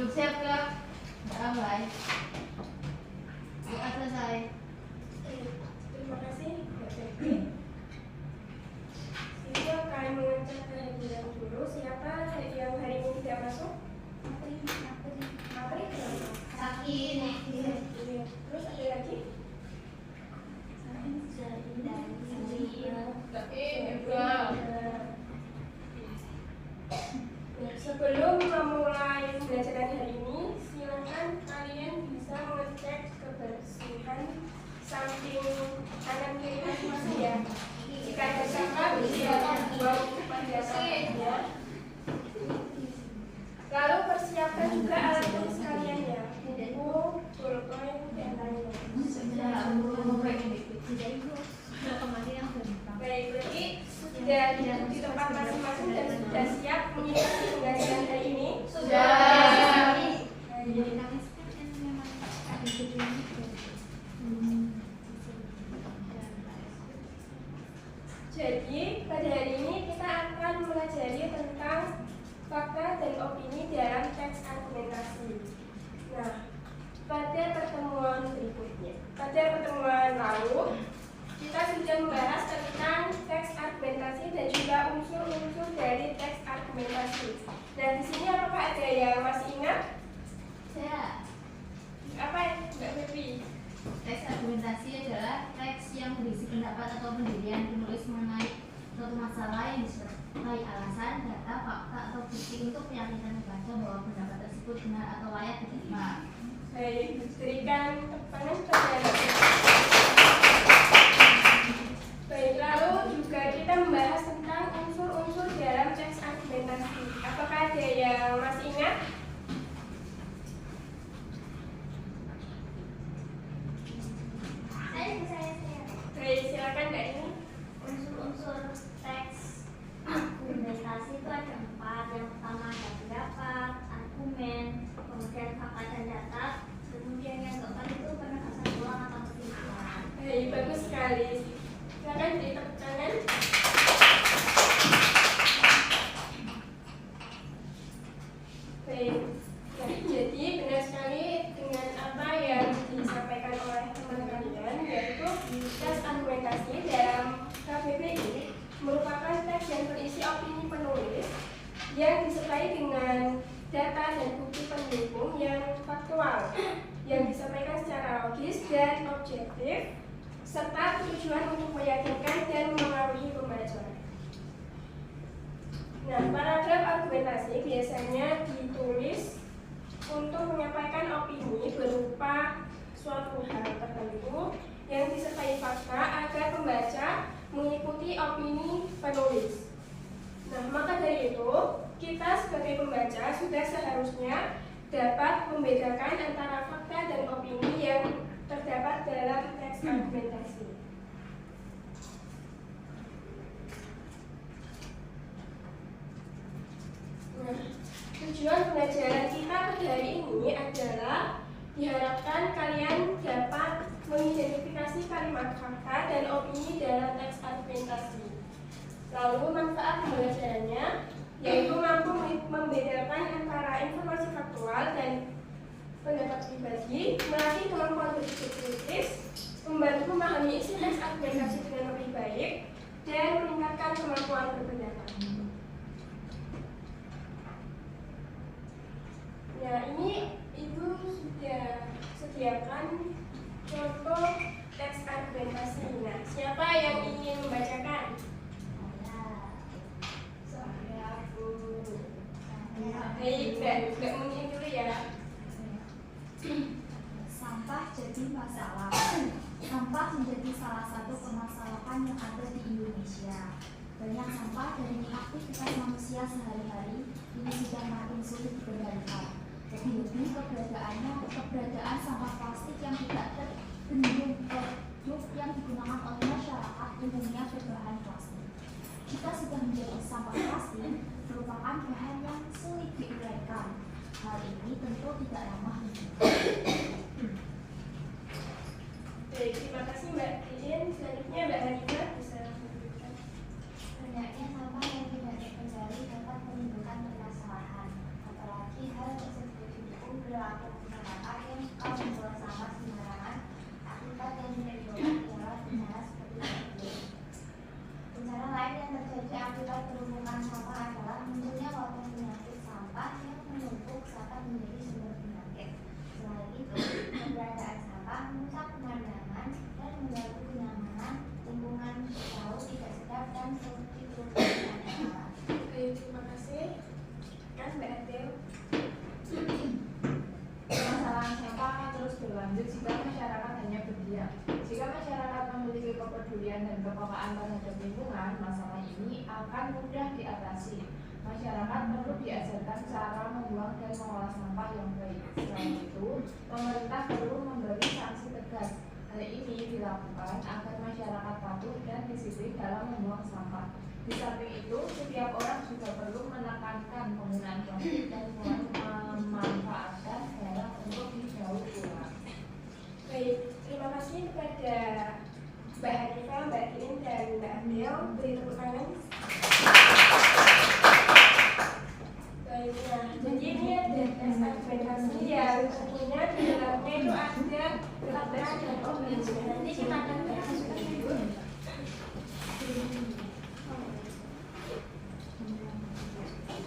Siap Kak? Udah baik. Doa selesai. Terima kasih Mbak Febri. Itu akan mengecek kehadiran guru. Siapa yang hari ini tidak masuk? Materi kenapa? Sakit. Terus ada lagi? Sebelum memulai pembelajaran hari ini, silakan kalian bisa mengecek kebersihan samping kanan kiri masing-masing ya. Jika ada sampah, silakan buang pada sampahnya. Lalu persiapkan juga alat tulis kalian ya, buku, pulpen, dan lainnya. Baik, berarti sudah di tempat masing-masing dan sudah siap mengikuti pembelajaran hari ini? Sudah. Jadi pada hari ini kita akan mempelajari tentang fakta dan opini dalam teks argumentasi. Nah, pada pertemuan lalu kita sudah membahas tentang teks argumentasi dan juga unsur-unsur dari teks argumentasi. Nah, di sini apakah ada yang masih ingat? Saya. Apa Mbak Febi? Teks argumentasi adalah teks yang berisi pendapat atau pendirian penulis mengenai suatu masalah yang disertai alasan, data, fakta, atau bukti untuk meyakinkan pembaca bahwa pendapat tersebut benar atau layak diterima. Baik, berikan tepanan kepada. Baik, lalu juga kita membahas tentang unsur-unsur dalam teks argumentasi. Apakah ada yang masih ingat? Baik, silakan Mbak ini. Unsur-unsur teks argumentasi itu ada 4. Yang pertama ada pendapat, argumen, kemudian fakta dan data, kemudian yang keempat itu penegasan ulang atau kesimpulan. Baik, bagus sekali. Silakan beri tepuk tangan. Baik, jadi benar sekali dengan apa yang disampaikan oleh teman kalian, yaitu teks argumentasi dalam KBBI merupakan teks yang berisi opini penulis yang disertai dengan data dan bukti pendukung yang faktual, yang disampaikan secara logis dan objektif, serta tujuan untuk meyakinkan dan memengaruhi pembaca. Nah, paragraf argumentasi biasanya ditulis untuk menyampaikan opini berupa suatu hal tertentu yang disertai fakta agar pembaca mengikuti opini penulis. Nah, maka dari itu, kita sebagai pembaca sudah seharusnya dapat membedakan antara fakta dan opini yang terdapat dalam teks argumentasi. Nah, tujuan pembelajaran kita pada hari ini adalah diharapkan kalian dapat mengidentifikasi kalimat fakta dan opini dalam teks argumentasi. Lalu manfaat pembelajarannya yaitu mampu membedakan antara informasi faktual dan pendapat pribadi, melatih kemampuan berpikir kritis, membantu memahami isi teks argumentasi dengan lebih baik, dan meningkatkan kemampuan berpendapat. Nah, ini Ibu sudah sediakan contoh teks argumentasi. Nah, siapa yang ingin membacakan? Saya, Bu. Baik, Mbak Muni dulu ya. Sampah jadi masalah. Sampah menjadi salah satu permasalahan yang ada di Indonesia. Banyak sampah dari aktivitas manusia sehari-hari ini sudah makin sulit dikendalikan. Lebih-lebih keberadaan sampah plastik yang tidak terbendung produk yang digunakan oleh masyarakat umumnya berbahan plastik. Jika sudah menjadi sampah plastik, merupakan bahan yang sulit diuraikan. Hal ini tentu tidak ramah lingkungan. Baik, terima kasih Mbak Titin. Selanjutnya Mbak Hanifah bisa memberikan. Banyaknya sampah yang tidak terkendali dapat menimbulkan permasalahan, apalagi hal tersebut juga perilaku masyarakat yang suka membuang sampah sembarangan. Akibat yang ditimbulkan ialah bencana seperti banjir. Bencana lain yang terjadi akibat penumpukan sampah adalah munculnya wabah penyakit sampah yang menumpuk serta menjadi sumber penyakit. Selain itu, keberadaan sampah merusak pemandangan dan mengganggu kenyamanan lingkungan jauh tidak sedap dan seperti kerusakan alam. Baik, terima kasih. Kan Mbak Adel. Permasalahan sampah akan terus berlanjut jika masyarakat hanya berdiam. Jika masyarakat memiliki kepedulian dan kepekaan terhadap lingkungan, masalah ini akan mudah diatasi. Masyarakat perlu diajarkan cara membuang dan mengolah sampah yang baik. Selain itu, pemerintah perlu memberi sanksi tegas. Hal ini dilakukan agar masyarakat patuh dan disiplin dalam membuang sampah. Di samping itu, setiap orang juga perlu menekankan penggunaan plastik dan mulai memanfaatkan barang untuk didaur ulang. Baik, terima kasih kepada Mbak Hanifah, Mbak Din, dan Mbak Adel. Beri tepuk tangan. Baik, nah, jadi ini ada tes argumentasi yang tentunya di dalamnya itu ada fakta dan opini. Nanti kita akan bahas lebih dulu.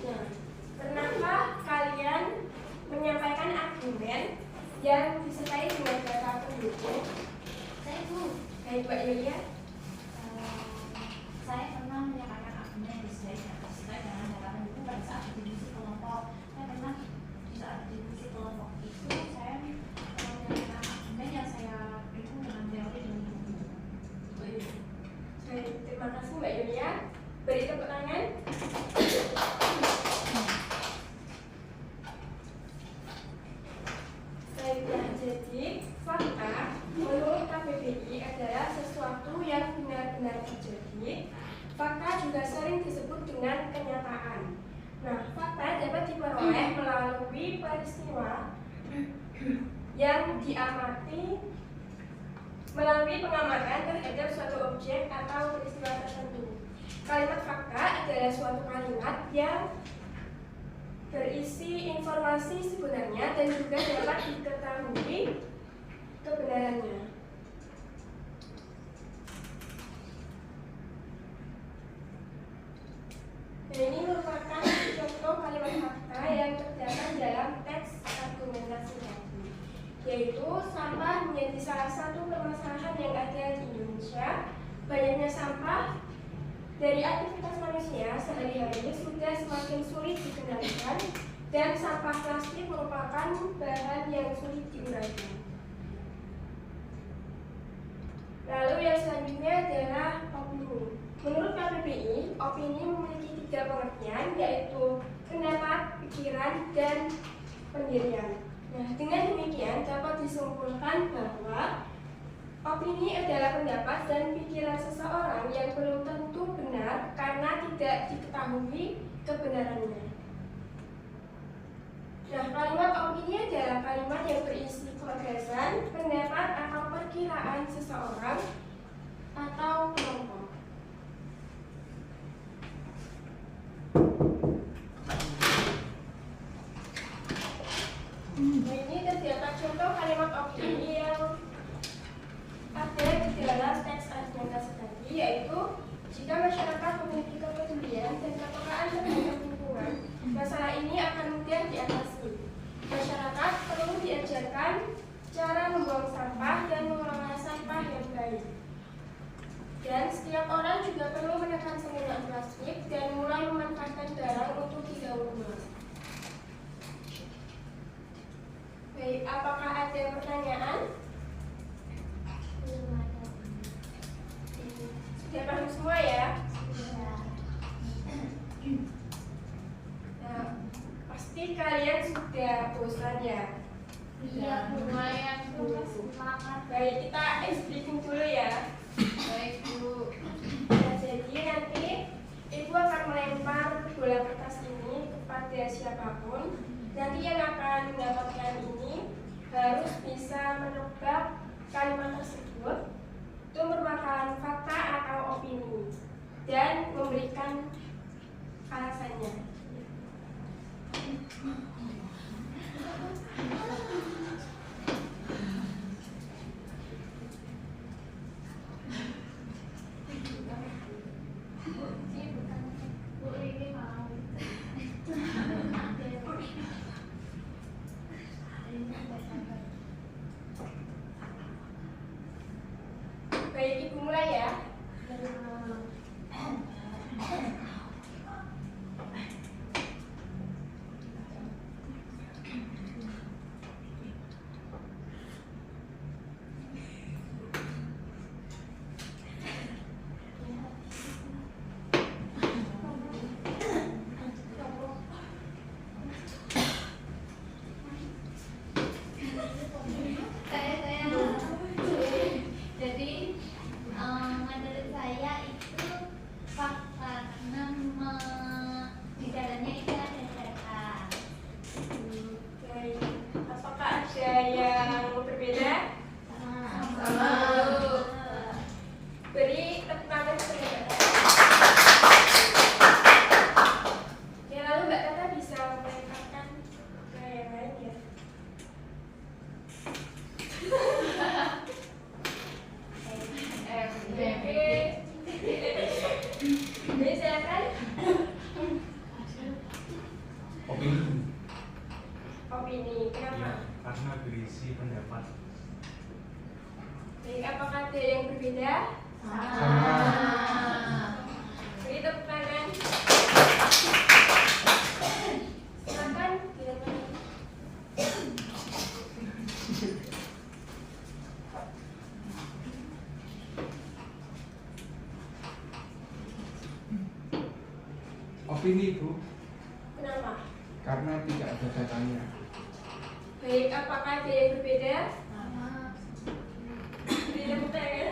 Nah, pernahkah kalian menyampaikan argumen yang disertai dengan data pendukung? Saya Bu, Baik, Mbak Yulia. saya pernah menyampaikan argumen yang sesuai dengan data pendukung pada saat diskusi kelompok. Saya pernah di saat diskusi kelompok itu saya menyampaikan argumen yang saya dukung dengan teori dan bukti. Baik, terima kasih Mbak Yulia. Beri tepuk tangan. Baiklah, jadi fakta menurut KBBI adalah sesuatu yang benar-benar terjadi. Fakta juga sering disebut dengan kenyataan. Nah, fakta dapat diperoleh melalui peristiwa yang diamati melalui pengamatan terhadap suatu objek atau peristiwa tertentu. Kalimat fakta adalah suatu kalimat yang berisi informasi sebenarnya dan juga dapat diketahui kebenarannya. Dan ini merupakan contoh kalimat fakta yang terdapat dalam teks argumentasi tadi, yaitu sampah menjadi salah satu permasalahan yang ada di Indonesia. Banyaknya sampah dari aktivitas manusia sehari-hari sudah semakin sulit dikendalikan dan sampah plastik merupakan bahan yang sulit diuraikan. Lalu yang selanjutnya adalah opini. Menurut KBBI, opini memiliki 3 pengertian, yaitu pendapat, pikiran, dan pendirian. Nah, dengan demikian dapat disimpulkan bahwa opini adalah pendapat dan pikiran seseorang yang belum tentu benar karena tidak diketahui kebenarannya. Nah, kalimat opini adalah kalimat yang berisi gagasan, pendapat, atau perkiraan seseorang atau kelompok. Ini terdapat contoh kalimat opini yang ada di dalam teks argumentasi tadi, yaitu jika masyarakat memiliki kepedulian dan kepekaan terhadap lingkungan, masalah ini akan mudah diatasi. Masyarakat perlu diajarkan cara membuang sampah dan mengelola sampah yang baik. Dan setiap orang juga perlu menekan penggunaan plastik dan mulai memanfaatkan barang untuk didaur ulang. Baik, apakah ada pertanyaan? Sudah paham semua ya? Nah, pasti kalian sudah bosan ya? Iya, lumayan tuh. Baik, kita explain dulu ya. Baik Bu. Nah, jadi nanti Ibu akan melempar bola kertas ini kepada siapapun. Nanti yang akan mendapatkan ini harus bisa menebak kalimat tersebut. Itu merupakan fakta atau opini dan memberikan alasannya. Baik, Ibu mulai ya. Jadi menurut saya itu fakta karena di dalamnya itu ada data. Baik, apakah ada yang berbeda? Sama. Beri tepuk tangan kepada Mbak Tata. Ya, lalu Mbak Tata bisa melemparkan ke yang lain ya. Jadi silakan. Opini, kenapa? Ya, karena berisi pendapat. Baik, apakah ada yang berbeda? Sama. Beri tepuk tangan. Silakan dilakukan. Opini Bu, Kenapa? karena tidak ada datanya. Baik, apakah ada yang berbeda? Beri tepuk tangan.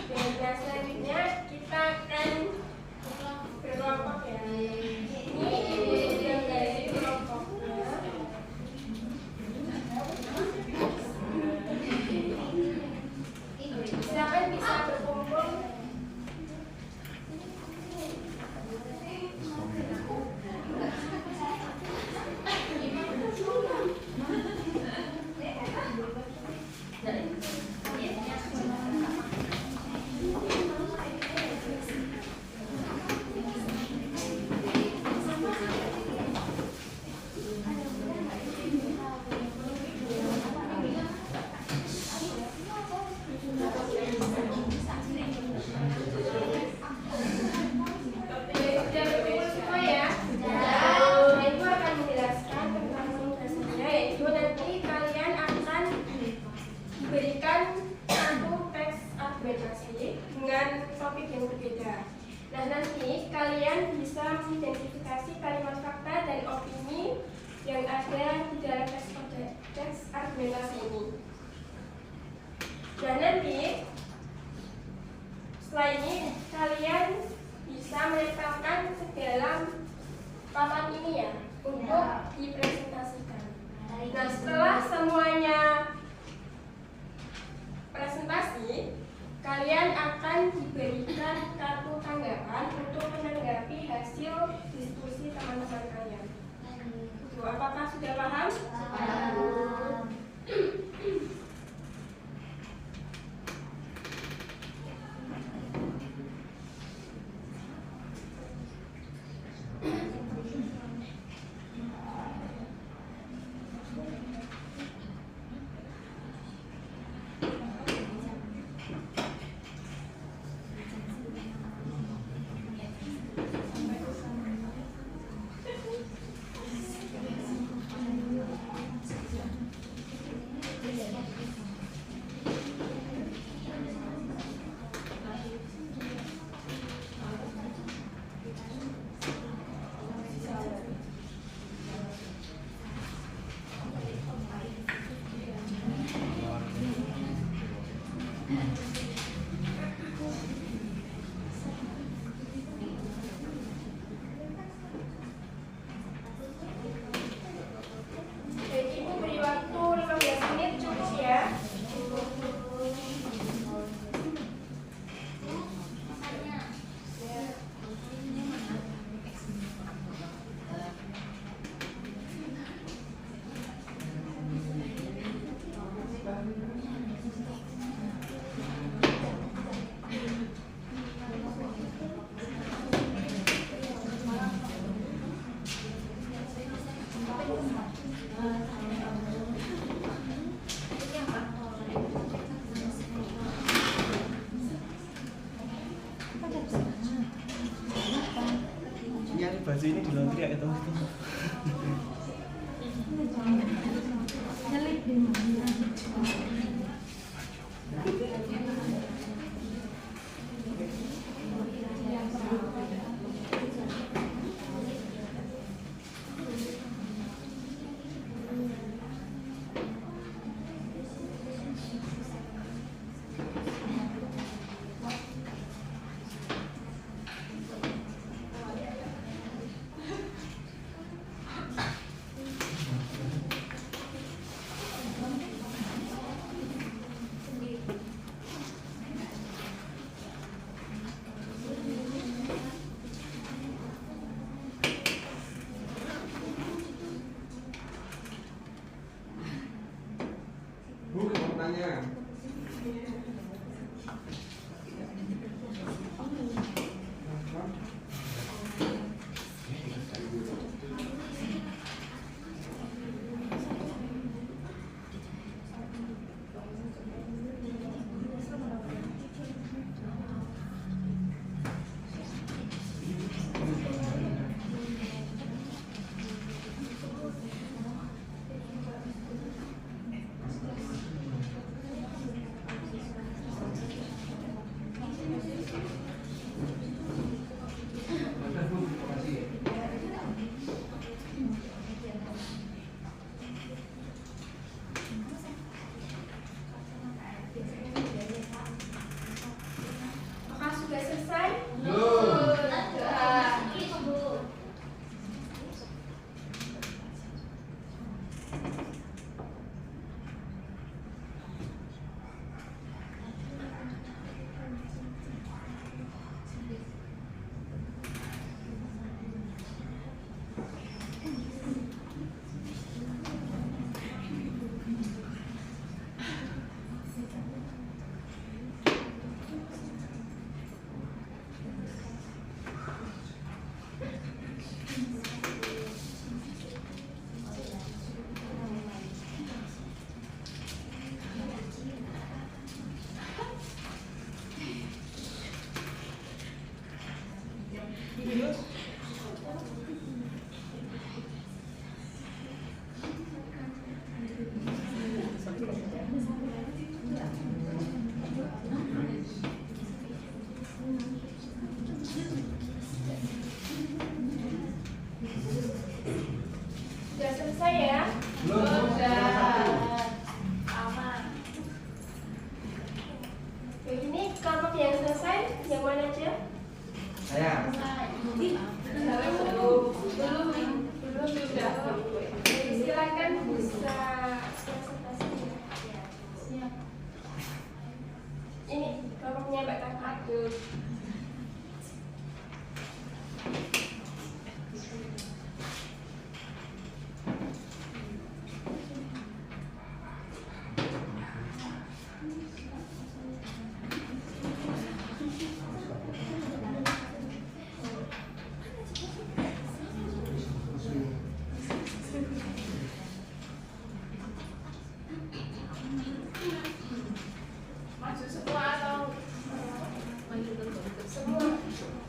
Baik, nah selanjutnya kita akan berkelompok ya. Ini Ibu sudah garis kelompoknya. Silakan bisa berkumpul. Sudah berkumpul semua ya? Nah, Ibu akan menjelaskan tentang tugasnya, yaitu nanti kalian akan diberikan satu teks argumentasi dengan topik yang berbeda. Nah, nanti kalian bisa mengidentifikasi kalimat fakta dan opini yang ada di dalam teks argumentasi ini. Dan nanti setelah ini kalian bisa menempelkan ke dalam papan ini ya untuk dipresentasikan. Nah, setelah semuanya presentasi, kalian akan diberikan kartu tanggapan untuk menanggapi hasil diskusi teman-teman kalian. Tuh, apakah sudah paham? Nyari baju ini di laundry ya itu. Nyelip di mana? Bu, mau tanya. Apakah sudah selesai? Sudah selesai ya? Oke, ini kelompok yang selesai, yang mana aja? Saya. Belum sudah. Jadi silakan bisa presentasi. Ini kelompoknya Mbak Kakak. Maju semua atau semua?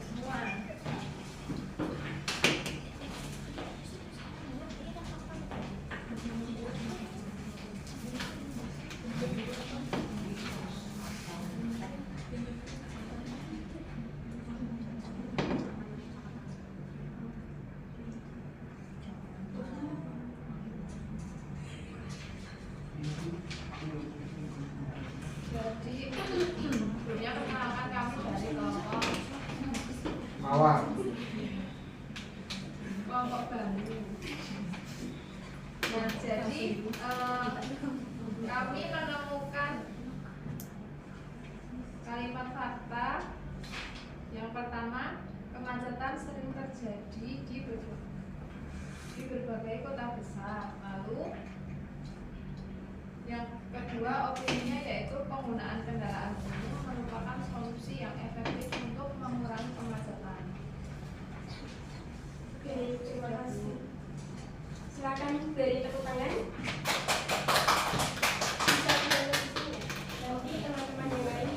Semua. Jadi sebelumnya perkenalkan kamu dari kelompok Mawar. kelompok baru. Nah, jadi kami menemukan kalimat fakta. Yang pertama, kemacetan sering terjadi di berbagai kota besar. Lalu yang kedua, opininya yaitu penggunaan kendaraan umum merupakan solusi yang efektif untuk mengurangi kemacetan. Oke, terima kasih. Silakan beri tepuk tangan. Bisa dilanjut di sini. Nanti teman-teman yang lain.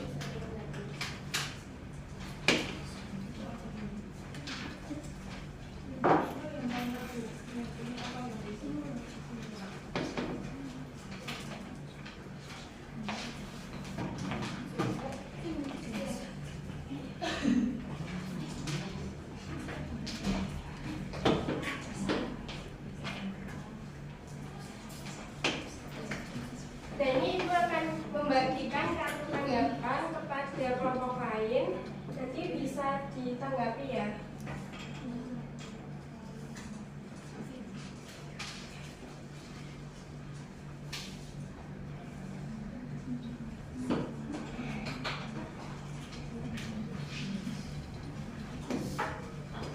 ditanggapi ya.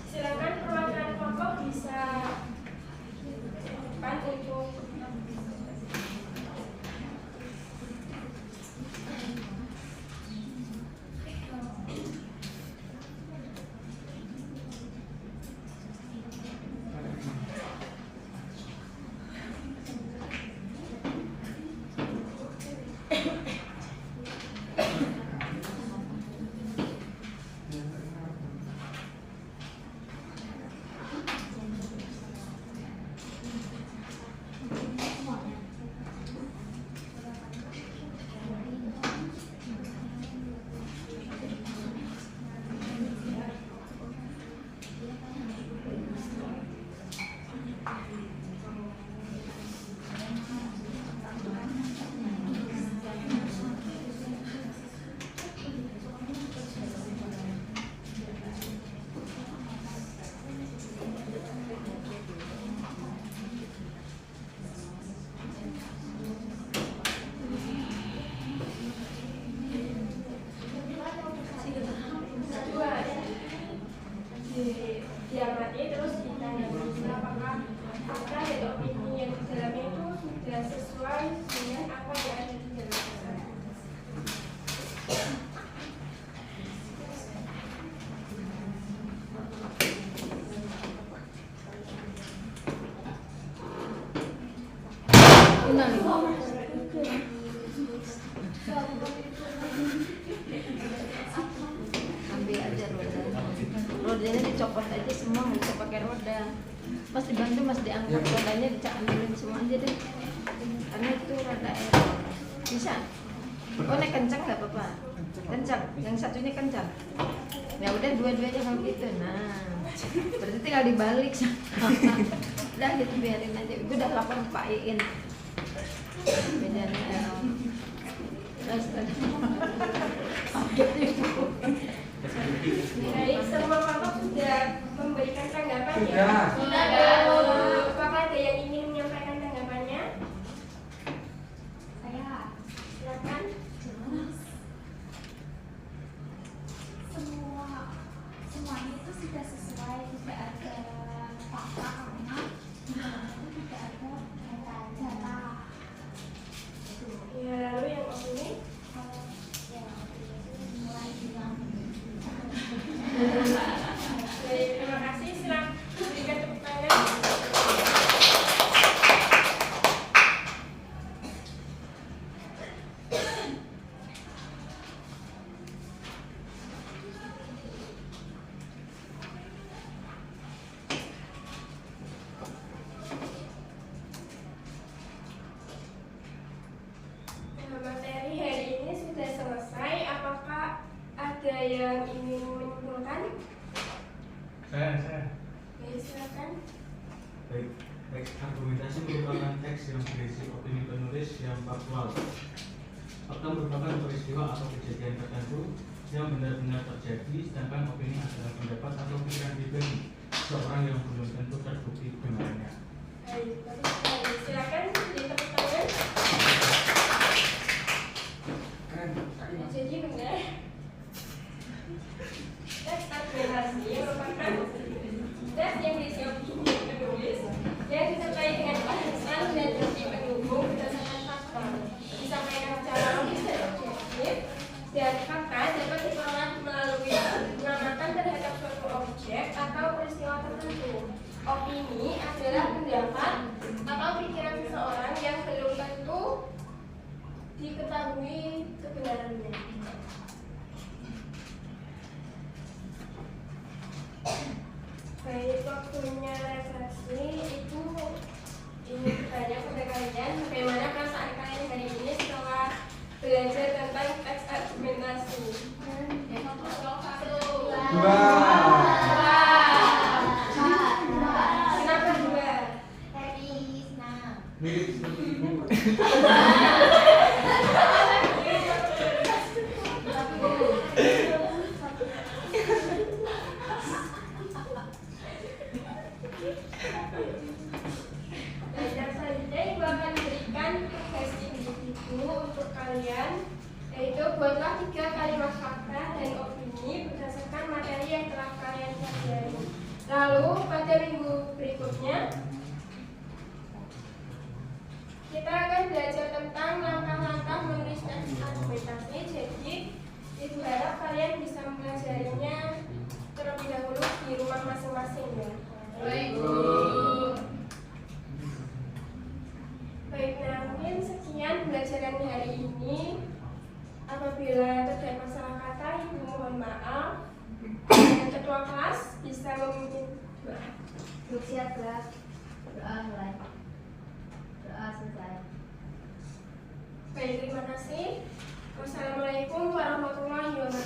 Silakan perwakilan kelompok bisa depan untuk diamati terus ditanggapi apakah fakta dan opini yang di dalamnya itu sudah sesuai dengan apa yang ada di dalamnya. Ambil aja rodanya dicopot aja semua, nggak usah pakai roda. Mas dibantu, mas diangkat rodanya, ambilin semua aja deh, karena itu roda air. Bisa? Oh, naik kencang nggak apa-apa? Kencang, yang satu ini kencang. Ya udah dua-duanya kalau gitu. Nah, berarti tinggal dibalik. Udah gitu biarin aja. Itu udah lapor Pak Iin. Bedanya. Baik, semua kelompok sudah memberikan tanggapannya. Sudah. Apakah ada yang ingin menyampaikan tanggapannya? Saya Silakan. jelas. Semuanya itu sudah sesuai, tidak ada fakta karena di dalamnya itu tidak ada data. Ya, lalu yang opini? Baik, terima kasih. Silakan berikan tepuk tangan. Materi hari ini sudah selesai. Apakah ada yang ingin menyimpulkan? Saya. Baik, silakan. Baik, teks argumentasi merupakan teks yang berisi opini penulis yang faktual. Fakta merupakan peristiwa atau kejadian tertentu yang benar-benar terjadi, sedangkan opini adalah pendapat atau pikiran pribadi seorang yang belum tentu terbukti kebenarannya. Baik, silakan ditepuk tangan. Jadi benar. Teks argumentasi merupakan teks yang berisi opini penulis yang disertai dengan bahasan dan bukti pendukung berdasarkan fakta, disampaikan secara logis dan objektif, dan fakta dapat diperoleh melalui pengamatan terhadap suatu objek atau peristiwa tertentu. Opini adalah pendapat atau pikiran seseorang yang belum tentu diketahui kebenarannya. Baik, waktunya refleksi itu ingin bertanya kepada kalian bagaimana perasaan kalian hari ini setelah belajar tentang teks argumentasi. Dua. Kenapa dua? Mirip seperti ibu. Lalu pada minggu berikutnya kita akan belajar tentang langkah-langkah menulis teks argumentasi. Jadi ibu harap kalian bisa mempelajarinya terlebih dahulu di rumah masing-masing ya. Baik, Bu. Baik, nah mungkin sekian pembelajaran hari ini. Apabila terdapat salah kata, ibu mohon maaf. Dan ketua kelas bisa memimpin doa. Grup siap gerak. Doa mulai. Doa selesai. Baik, terima kasih. Wassalamualaikum warahmatullahi wabarakatuh.